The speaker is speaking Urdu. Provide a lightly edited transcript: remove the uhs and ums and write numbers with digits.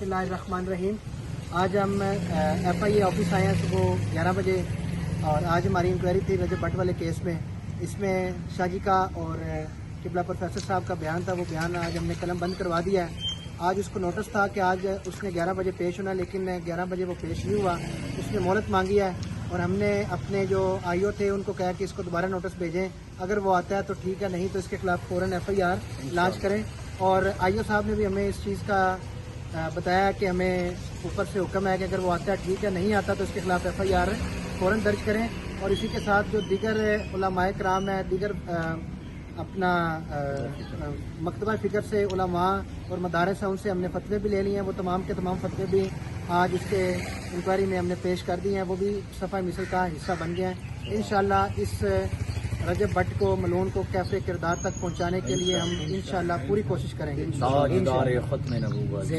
اللہ الرحمن الرحیم۔ آج ہم FIA آفس آئے ہیں صبح 11 بجے، اور آج ہماری انکوائری تھی رجب بٹ والے کیس میں۔ اس میں شاہ جی کا اور قبلہ پروفیسر صاحب کا بیان تھا، وہ بیان آج ہم نے قلم بند کروا دیا ہے۔ آج اس کو نوٹس تھا کہ آج اس نے 11 بجے پیش ہونا، لیکن 11 بجے وہ پیش نہیں ہوا، اس نے مہلت مانگی ہے، اور ہم نے اپنے جو IO تھے ان کو کہا کہ اس کو دوبارہ نوٹس بھیجیں، اگر وہ آتا ہے تو ٹھیک ہے، نہیں تو اس کے خلاف فوراً FIR لانچ کریں۔ اور IO صاحب نے بھی ہمیں اس چیز کا بتایا کہ ہمیں اوپر سے حکم ہے کہ اگر وہ آتا ہے ٹھیک ہے، نہیں آتا تو اس کے خلاف FIR فوراً درج کریں۔ اور اسی کے ساتھ جو دیگر علماء کرام ہیں، دیگر اپنا مکتبہ فکر سے علماء اور مدارس ہیں، ان سے ہم نے فتوے بھی لے لیے ہیں، وہ تمام کے تمام فتوے بھی آج اس کے انکوائری میں ہم نے پیش کر دیے ہیں، وہ بھی صفحہ مثل کا حصہ بن گئے ہیں۔ انشاءاللہ اس رجب بٹ کو، ملعون کو کیفے کردار تک پہنچانے کے لیے ہم انشاءاللہ پوری کوشش کریں گے۔ تاجدار ختم نبوت۔